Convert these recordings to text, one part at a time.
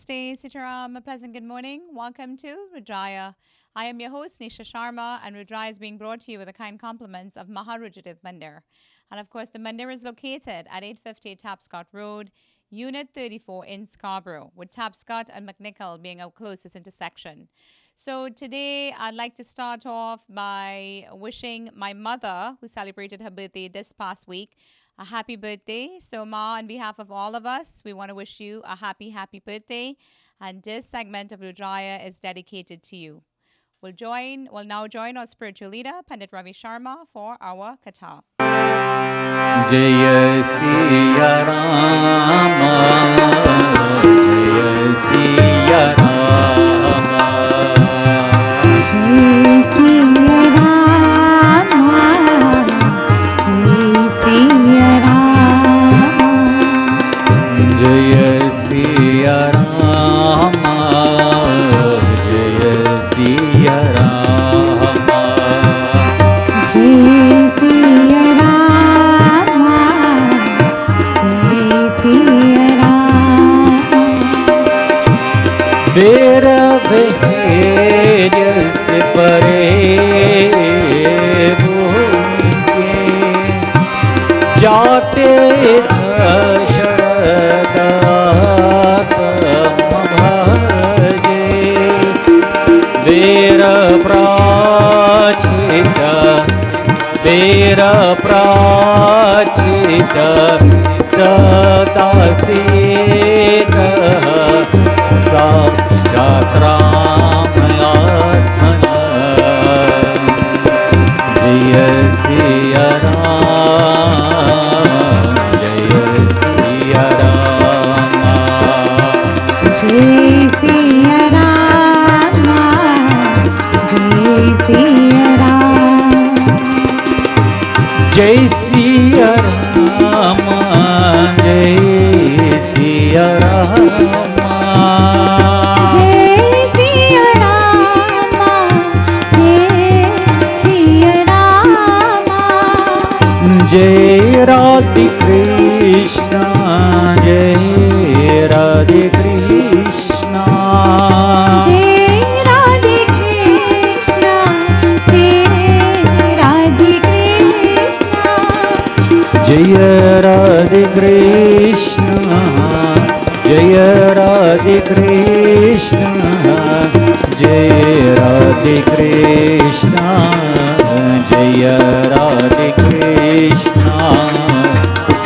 Namaste, Sitaram. A pleasant good morning. Welcome to Rudraaya. I am your host, Nisha Sharma, and Rudraaya is being brought to you with the kind compliments of Maharudradev Mandir. And of course, the Mandir is located at 850 Tapscott Road, Unit 34 in Scarborough, with Tapscott and McNichol being our closest intersection. So today, I'd like to start off by wishing my mother, who celebrated her birthday this past week, a happy birthday. So, Ma, on behalf of all of us, we want to wish you a happy, happy birthday. And this segment of Rudraaya is dedicated to you. We'll now join our spiritual leader, Pandit Ravi Sharma, for our Katha. Jaya Siya Rama, Jaya Siya Rama, Jai Siya Rama, Jai Siya Rama, Jaya Siya Rama, Jai Siya Rama, Jai Siya Rama. Vera भेद से परे मुझसे जाते शरदातम भजे तेरा प्राचित सदा सीत साक्षात राम आत्मना जय सिया राम जय Siya Ram Jai Siya Rama, Jai Siya Rama. जय सिया राम जय Siya Ram Jai Siya Rama, Jai Siya Rama. जय राधे कृष्णा जय Radhe Krishna Jai Radhe Krishna, Jai Radhe Krishna. जय राधे कृष्णा जय राधे कृष्णा जय राधे कृष्णा जय राधे कृष्णा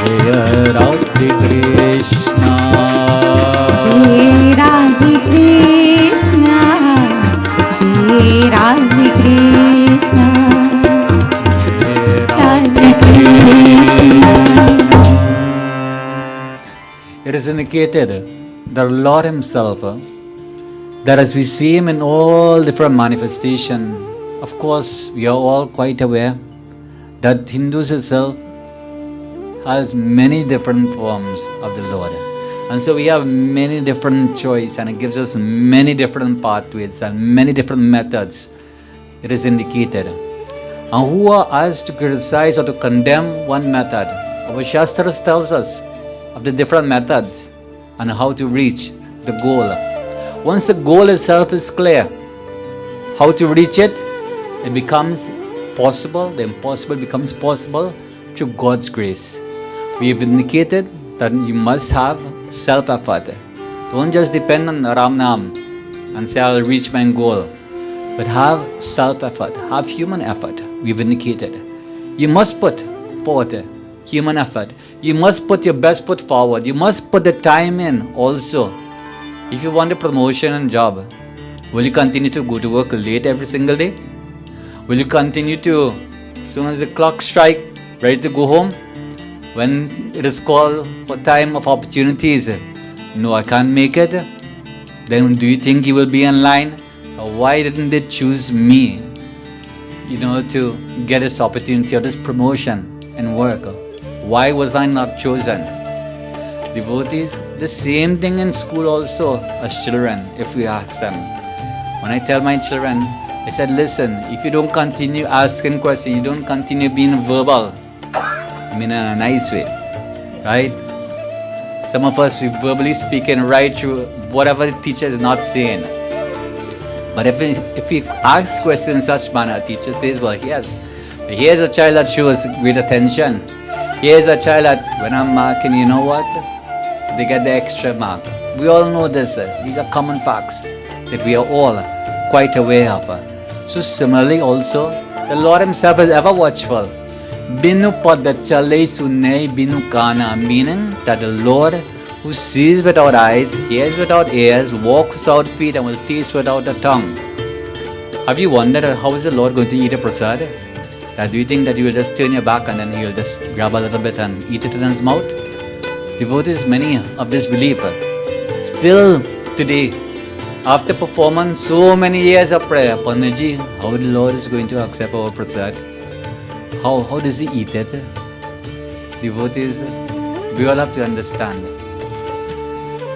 जय Radhe Krishna Jai Radhe Krishna, Jai Radhe Krishna, Radhe Krishna. It is indicated that Lord Himself, that as we see Him in all different manifestations, of course, we are all quite aware that Hindus itself has many different forms of the Lord. And so we have many different choice, and it gives us many different pathways and many different methods. It is indicated. And who are us to criticize or to condemn one method? Our Shastras tells us of the different methods and how to reach the goal. Once the goal itself is clear, how to reach it, it becomes possible, the impossible becomes possible through God's grace. We have indicated that you must have self-effort. Don't just depend on Ram Nam and say I'll reach my goal, but have self-effort, have human effort. We've indicated. You must put forth human effort. You must put your best foot forward. You must put the time in also. If you want a promotion and job, will you continue to go to work late every single day? Will you continue to, as soon as the clock strikes, ready to go home? When it is called for time of opportunities, no, I can't make it. Then do you think you will be in line? Or why didn't they choose me, to get this opportunity or this promotion in work? Why was I not chosen? Devotees, the same thing in school also as children, if we ask them. When I tell my children, I said, listen, if you don't continue asking questions, you don't continue being verbal, I mean in a nice way, right? Some of us, we verbally speaking right through whatever the teacher is not saying. But if we ask questions in such manner, teacher says, well, yes, here's a child that shows great attention. Here's a child that when I'm marking, you know what? They get the extra mark. We all know this. These are common facts that we are all quite aware of. So similarly also, the Lord Himself is ever watchful. Binu pada chale sunne binu kana, meaning that the Lord who sees without eyes, hears without ears, walks without feet, and will taste without a tongue. Have you wondered how is the Lord going to eat a prasad? Do you think that you will just turn your back and then He will just grab a little bit and eat it in His mouth? Devotees, many of this belief. Still today, after performing so many years of prayer, Panditji, how the Lord is going to accept our prasad? How does He eat it? Devotees, we all have to understand.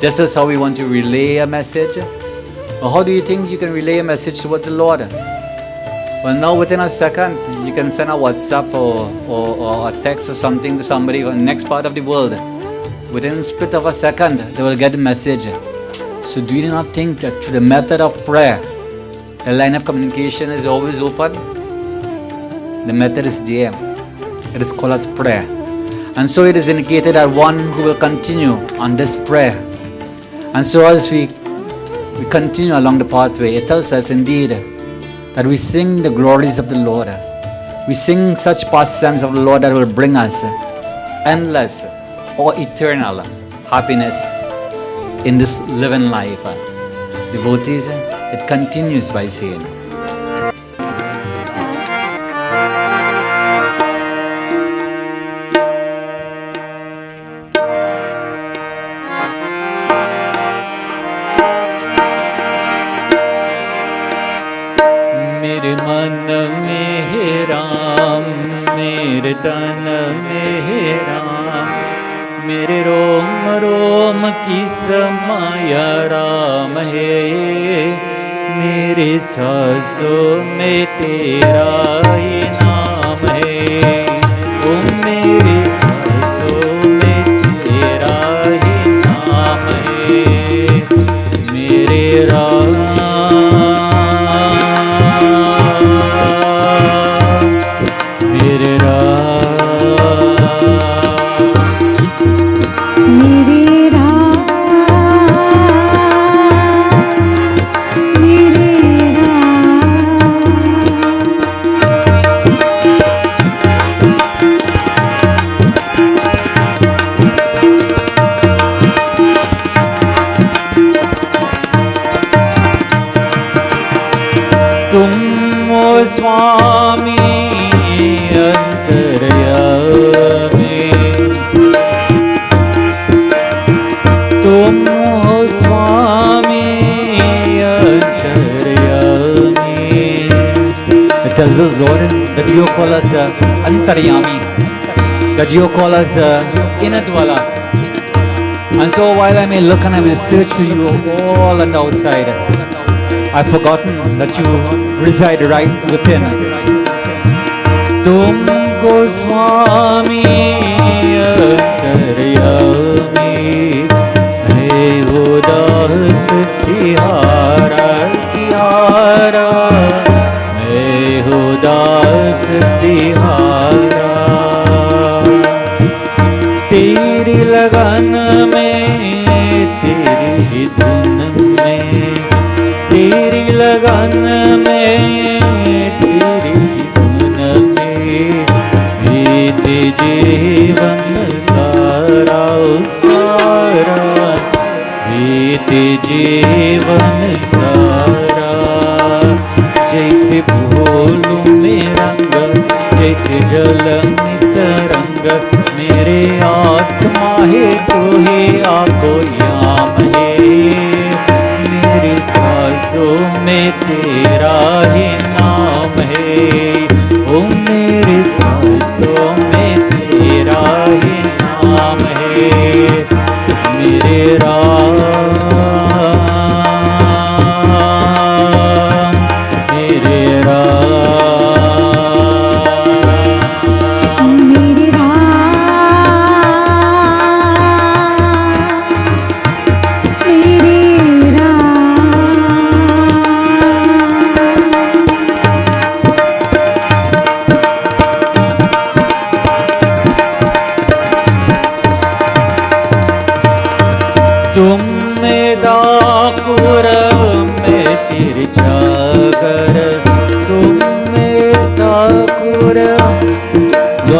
Just as how we want to relay a message, well, how do you think you can relay a message towards the Lord? Well, now within a second, you can send a WhatsApp or a text or something to somebody from the next part of the world. Within a split of a second, they will get a message. So do you not think that through the method of prayer, the line of communication is always open? The method is there. It is called as prayer. And so it is indicated that one who will continue on this prayer. And so as we continue along the pathway, it tells us indeed that we sing the glories of the Lord. We sing such pastimes of the Lord that will bring us endless or eternal happiness in this living life. Devotees, it continues by saying, मेरे मन में है राम, मेरे तन में है राम, मेरे रोम रोम की समाया राम है, मेरे सांसों में तेरा ही नाम है, ओ मेरे सांसों में तेरा ही नाम है, मेरे राम स्वामी अंतर्यामी, तुम हो स्वामी अंतर्यामी. it tells us, Lord, that you call us Antaryami, that you call us inner dweller. And so while I may look and I may search for you all on the outside, I've forgotten that you reside right within. तुमको स्वामी अंतर्यामी, मैं उदास तिहारा तिहारा, मैं उदास तिहारा, तेरी लगन में तेरी धुन में, तेरी लगन में तेरी धुन में, बीते जीवन सारा सारा, बीते जीवन सारा, जैसे फूलों में रंग, जैसे जल में तरंग, मेरे आत्मा है तो है आपको याम है, मेरी सांसों में तेरा ही नाम है, ओ मेरी सांसों में तेरा ही नाम है, मेरे राम, मेरे राम, मेरे Ram,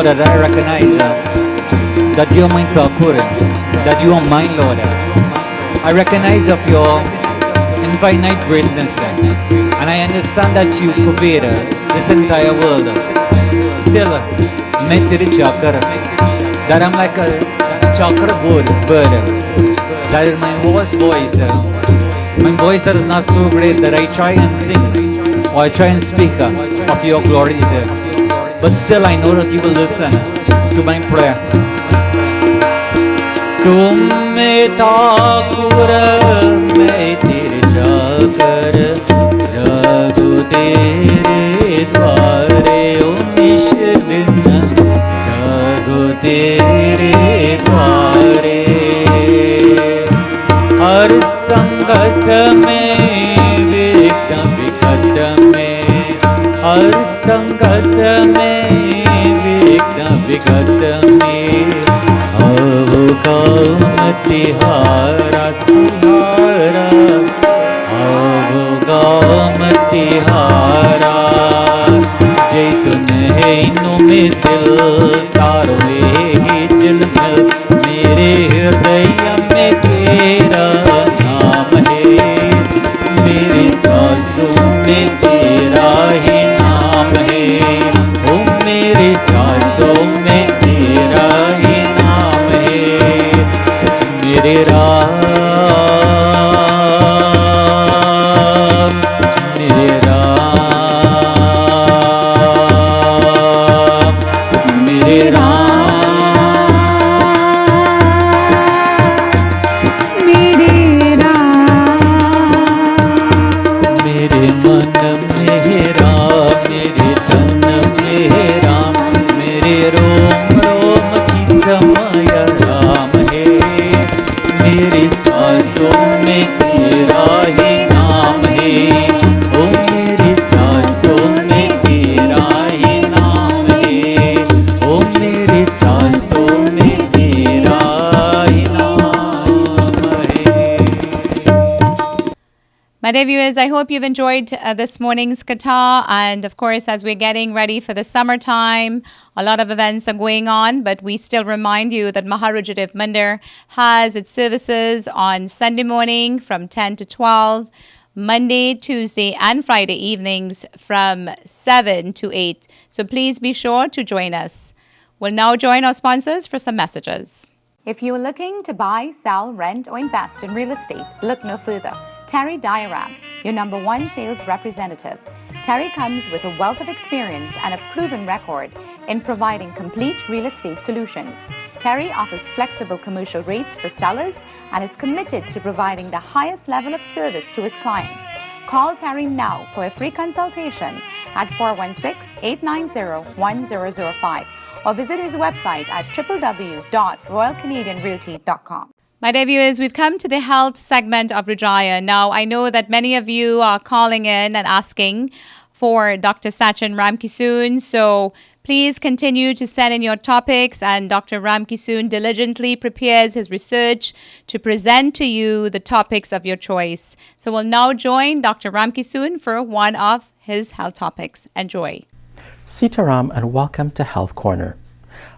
that I recognize that you are my Thakur, that you are mine, Lord. I recognize of your infinite greatness, and I understand that you pervade this entire world. Still, Metri Chakra, that I'm like a chakra bird, that is my hoarse voice, my voice that is not so great that I try and sing or I try and speak of your glories, but still I know that you will listen to my prayer. तुम ठाकुर मैं तेरे चाकर जागो तेरे द्वारे ओ निश दिन जागो तेरे द्वारे हर संकट में विघ्न विकट में हर संकट में विघ्न विकट में अवगाम तिहारा तिहारा अवगाम तिहारा जय सुन है नु में दिल तारो ही जिलमिल मेरे हृदय में तेरा नाम है मेरी सांसों में तेरा ही नाम है ओ मेरी सांसों में तेरा ही मेरे राम मेरे राम मेरे राम मेरे राम मेरे मन में राम मेरे तन में राम मेरे रोम रोम की समाया राम है मेरी सांसों में तेरा ही नाम है ओ मेरी सांसों में तेरा ही नाम है ओ मेरी सांसों में तेरा ही नाम है. My dear viewers, I hope you've enjoyed this morning's Katha. And of course, as we're getting ready for the summertime, a lot of events are going on, but we still remind you that Maharudraaya Mandir has its services on Sunday morning from 10 to 12, Monday, Tuesday, and Friday evenings from 7 to 8. So please be sure to join us. We'll now join our sponsors for some messages. If you're looking to buy, sell, rent, or invest in real estate, look no further. Terry Diaram, your #1 sales representative. Terry comes with a wealth of experience and a proven record in providing complete real estate solutions. Terry offers flexible commercial rates for sellers and is committed to providing the highest level of service to his clients. Call Terry now for a free consultation at 416-890-1005 or visit his website at www.royalcanadianrealty.com. My dear viewers, we've come to the health segment of Rudraaya. Now, I know that many of you are calling in and asking for Dr. Sachin Ramkisoon. So please continue to send in your topics, and Dr. Ramkisoon diligently prepares his research to present to you the topics of your choice. So we'll now join Dr. Ramkisoon for one of his health topics. Enjoy. Sitaram and welcome to Health Corner.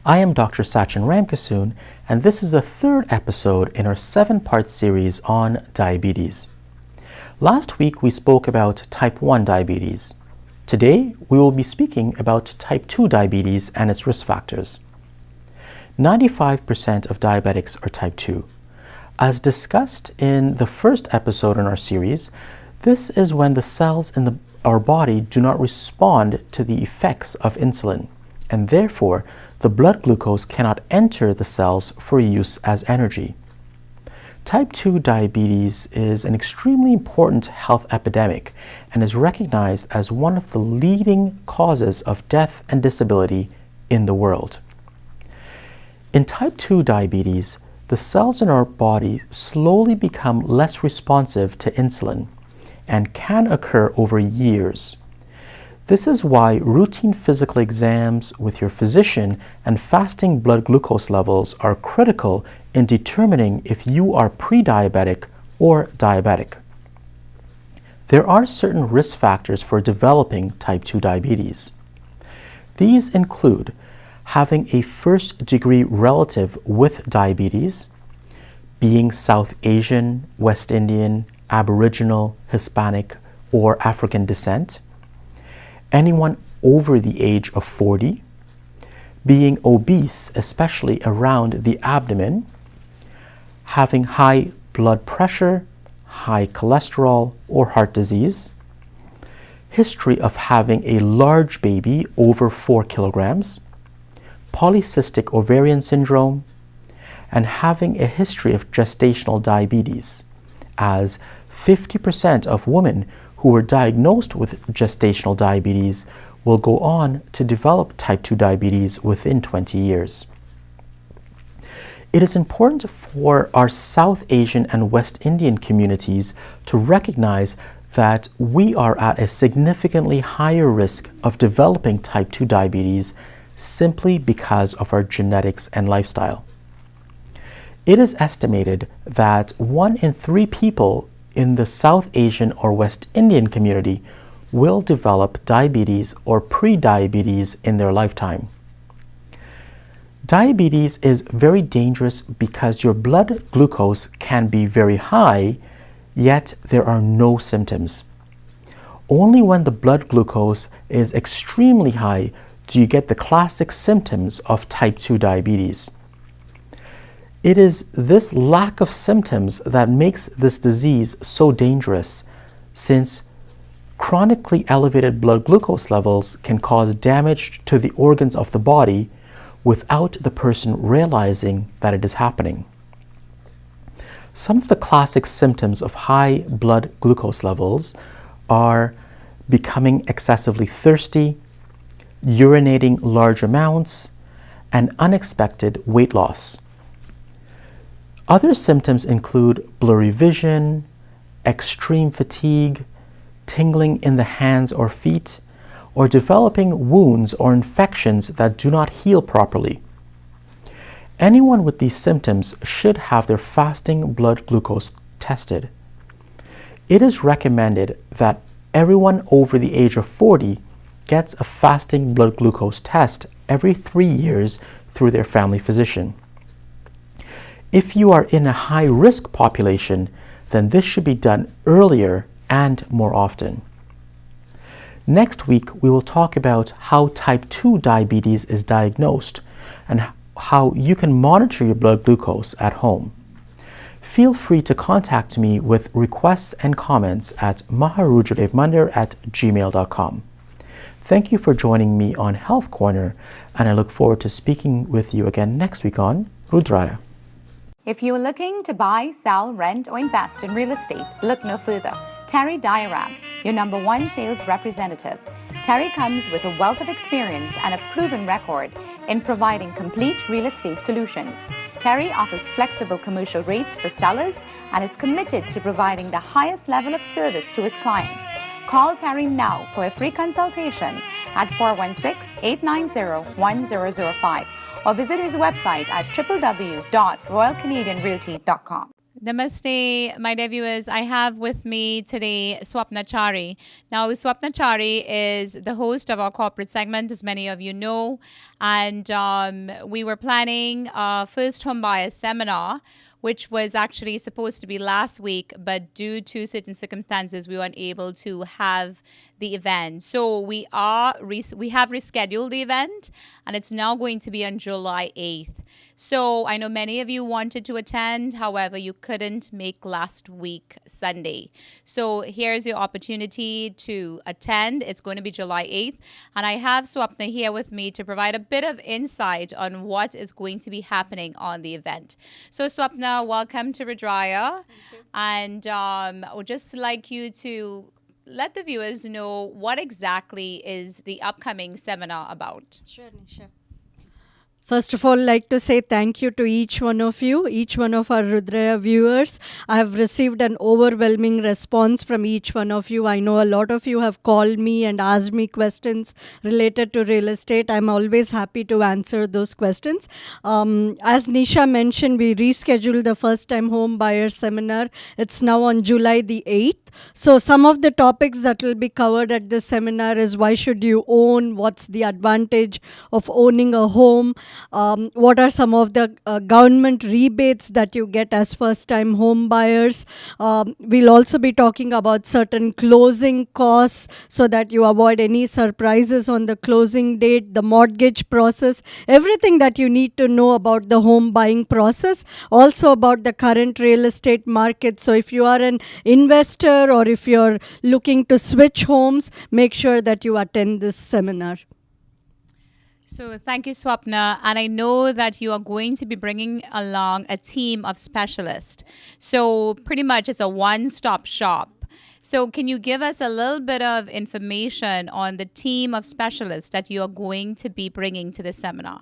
I am Dr. Sachin Ramkisoon, and this is the third episode in our 7-part series on diabetes. Last week we spoke about type 1 diabetes. Today we will be speaking about type 2 diabetes and its risk factors. 95% of diabetics are type 2. As discussed in the first episode in our series, this is when the cells in our body do not respond to the effects of insulin, and therefore the blood glucose cannot enter the cells for use as energy. Type 2 diabetes is an extremely important health epidemic and is recognized as one of the leading causes of death and disability in the world. In type 2 diabetes, the cells in our body slowly become less responsive to insulin and can occur over years. This is why routine physical exams with your physician and fasting blood glucose levels are critical in determining if you are pre-diabetic or diabetic. There are certain risk factors for developing type 2 diabetes. These include having a first-degree relative with diabetes, being South Asian, West Indian, Aboriginal, Hispanic, or African descent, anyone over the age of 40, being obese, especially around the abdomen, having high blood pressure, high cholesterol, or heart disease, history of having a large baby over 4 kilograms, polycystic ovarian syndrome, and having a history of gestational diabetes, as 50% of women who are diagnosed with gestational diabetes will go on to develop type 2 diabetes within 20 years. It is important for our South Asian and West Indian communities to recognize that we are at a significantly higher risk of developing type 2 diabetes simply because of our genetics and lifestyle. It is estimated that 1 in 3 people in the South Asian or West Indian community will develop diabetes or pre-diabetes in their lifetime. Diabetes is very dangerous because your blood glucose can be very high, yet there are no symptoms. Only when the blood glucose is extremely high do you get the classic symptoms of type 2 diabetes. It is this lack of symptoms that makes this disease so dangerous, since chronically elevated blood glucose levels can cause damage to the organs of the body without the person realizing that it is happening. Some of the classic symptoms of high blood glucose levels are becoming excessively thirsty, urinating large amounts, and unexpected weight loss. Other symptoms include blurry vision, extreme fatigue, tingling in the hands or feet, or developing wounds or infections that do not heal properly. Anyone with these symptoms should have their fasting blood glucose tested. It is recommended that everyone over the age of 40 gets a fasting blood glucose test every 3 years through their family physician. If you are in a high-risk population, then this should be done earlier and more often. Next week, we will talk about how type 2 diabetes is diagnosed and how you can monitor your blood glucose at home. Feel free to contact me with requests and comments at maharudradevmandir@gmail.com. Thank you for joining me on Health Corner, and I look forward to speaking with you again next week on Rudraaya. If you're looking to buy, sell, rent, or invest in real estate, look no further. Terry Diaram, your #1 sales representative. Terry comes with a wealth of experience and a proven record in providing complete real estate solutions. Terry offers flexible commercial rates for sellers and is committed to providing the highest level of service to his clients. Call Terry now for a free consultation at 416-890-1005 or visit his website at www.royalcanadianrealty.com. Namaste, my dear viewers. I have with me today Swapna Chari. Now, Swapna Chari is the host of our corporate segment, as many of you know, and we were planning a first home buyer seminar, which was actually supposed to be last week, but due to certain circumstances, we weren't able to have the event. So we have rescheduled the event, and it's now going to be on July 8th. So I know many of you wanted to attend, however, you couldn't make last week Sunday. So here's your opportunity to attend. It's going to be July 8th, and I have Swapna here with me to provide a bit of insight on what is going to be happening on the event. So Swapna, welcome to Rudraaya, and I would just like you to let the viewers know what exactly is the upcoming seminar about. Sure, Nisha. First of all, like to say thank you to each one of you, each one of our Rudraaya viewers. I have received an overwhelming response from each one of you. I know a lot of you have called me and asked me questions related to real estate. I'm always happy to answer those questions. As Nisha mentioned, we rescheduled the first time home buyer seminar. It's now on July the 8th. So some of the topics that will be covered at this seminar is why should you own, what's the advantage of owning a home, what are some of the government rebates that you get as first time home buyers. We'll also be talking about certain closing costs so that you avoid any surprises on the closing date, the mortgage process, everything that you need to know about the home buying process, also about the current real estate market. So if you are an investor or if you're looking to switch homes, make sure that you attend this seminar. So thank you, Swapna. And I know that you are going to be bringing along a team of specialists. So pretty much it's a one-stop shop. So can you give us a little bit of information on the team of specialists that you are going to be bringing to the seminar?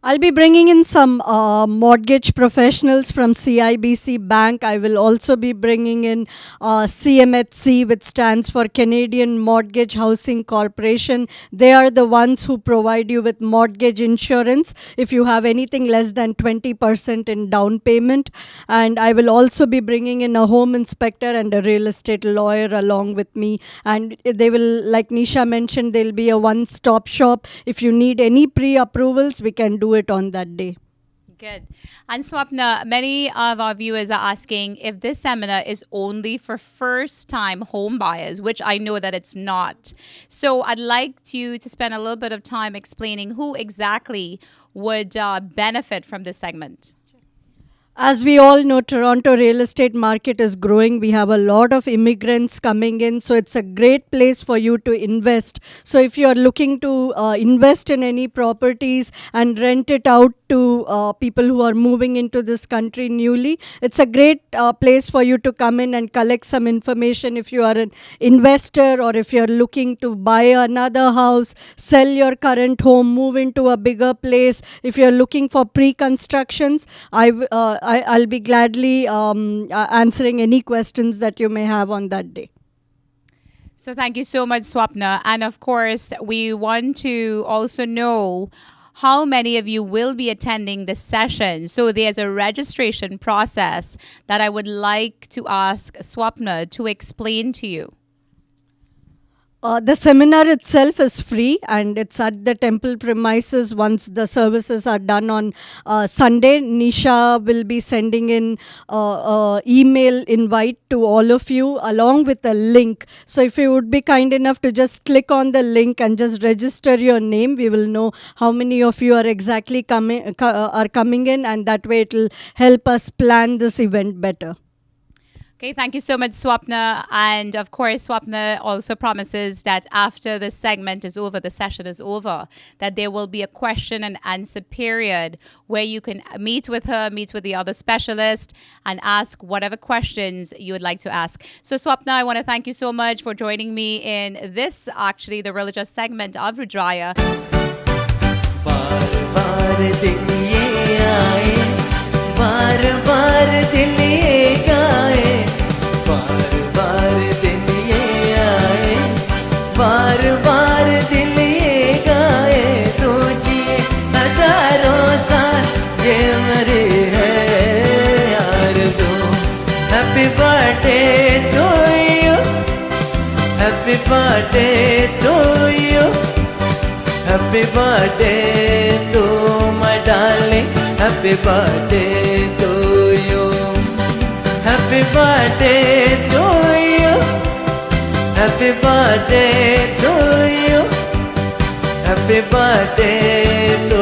I'll be bringing in some mortgage professionals from CIBC Bank. I will also be bringing in CMHC, which stands for Canadian Mortgage Housing Corporation. They are the ones who provide you with mortgage insurance if you have anything less than 20% in down payment. And I will also be bringing in a home inspector and a real estate lawyer along with me. And they will, like Nisha mentioned, there'll be a one-stop shop. If you need any pre-approvals, we can do it on that day. Good. And Swapna, many of our viewers are asking if this seminar is only for first-time home buyers, which I know that it's not. So I'd like you to spend a little bit of time explaining who exactly would benefit from this segment. As we all know, Toronto real estate market is growing. We have a lot of immigrants coming in, so it's a great place for you to invest. So if you are looking to invest in any properties and rent it out to people who are moving into this country newly, it's a great place for you to come in and collect some information if you are an investor or if you're looking to buy another house, sell your current home, move into a bigger place. If you're looking for pre-constructions, I'll be gladly answering any questions that you may have on that day. So thank you so much, Swapna. And of course, we want to also know how many of you will be attending this session. So there's a registration process that I would like to ask Swapna to explain to you. The seminar itself is free and it's at the temple premises once the services are done on Sunday. Nisha will be sending in email invite to all of you along with a link. So if you would be kind enough to just click on the link and just register your name, we will know how many of you are exactly coming in, and that way it will help us plan this event better. Okay, thank you so much, Swapna. And of course, Swapna also promises that after the segment is over, the session is over, that there will be a question and answer period where you can meet with her, meet with the other specialist, and ask whatever questions you would like to ask. So Swapna, I want to thank you so much for joining me in this, actually, the religious segment of Rudraaya. Happy birthday to you. Happy birthday to you. Happy birthday to my darling. Happy birthday to you. Happy birthday to you. Happy birthday to you. Happy birthday to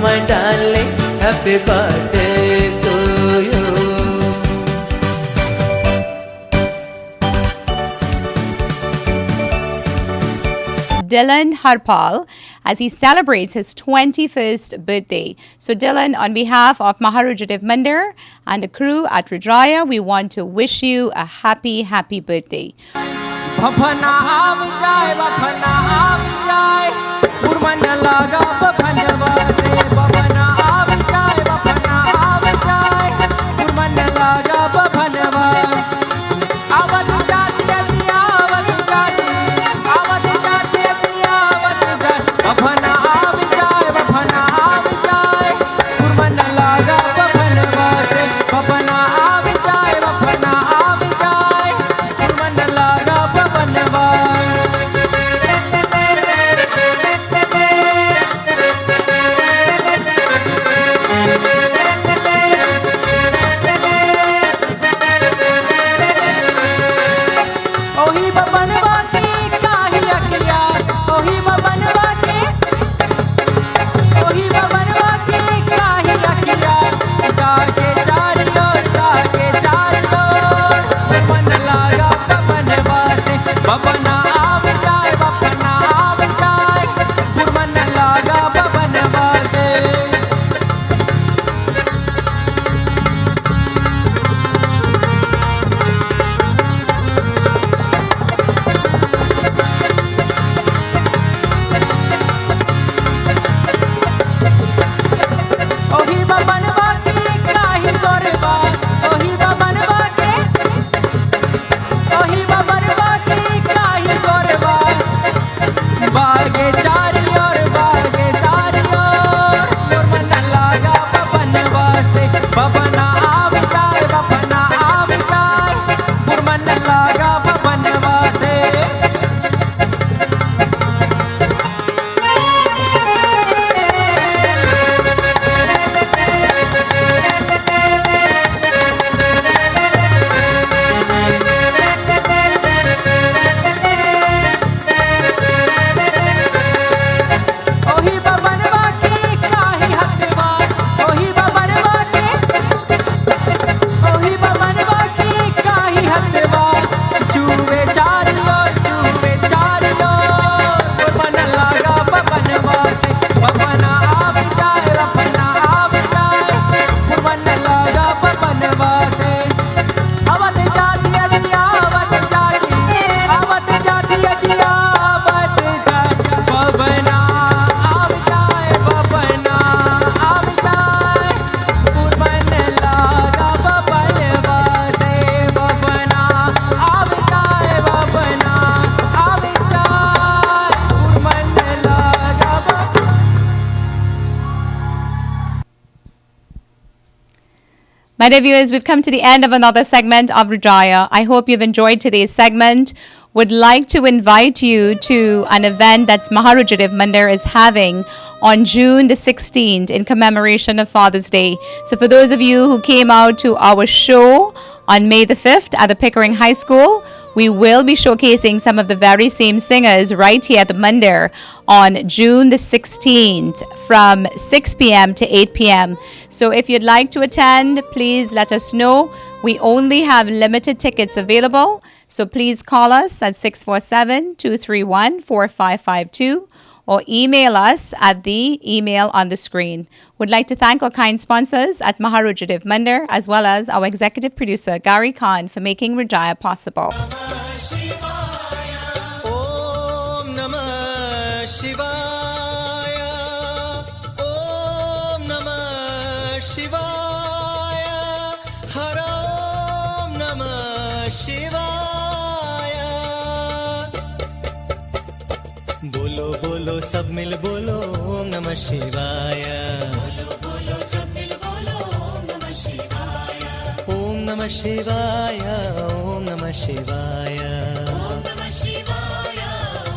my darling. Happy birthday to you. Dylan Harpal as he celebrates his 21st birthday. So Dylan, on behalf of Maharudraaya Mandir and the crew at Rudraaya, we want to wish you a happy, happy birthday. Bapana My dear viewers, we've come to the end of another segment of Rudraaya. I hope you've enjoyed today's segment. Would like to invite you to an event that's Maharudraaya Mandir is having on June the 16th in commemoration of Father's Day. So for those of you who came out to our show on May the 5th at the Pickering High School, we will be showcasing some of the very same singers right here at the Mandir on June the 16th from 6 p.m. to 8 p.m. So if you'd like to attend, please let us know. We only have limited tickets available. So please call us at 647-231-4552 or email us at the email on the screen. Would like to thank our kind sponsors at Maharudraaya Mandir as well as our executive producer Gary Khan for making Rudraaya possible. Om Namah Shivaya. Om Namah Shivaya. Har Om Namah Shivaya. Bolo bolo sab mil bolo Om Namah Shivaya. Bolo sab mil bolo Om Namah Shivaya. Om Namah Shivaya. Om Namah Shivaya. Om Namah Shivaya.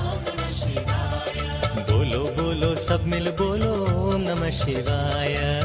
Om Namah Shivaya. Bolo bolo sab mil bolo Om Namah Shivaya.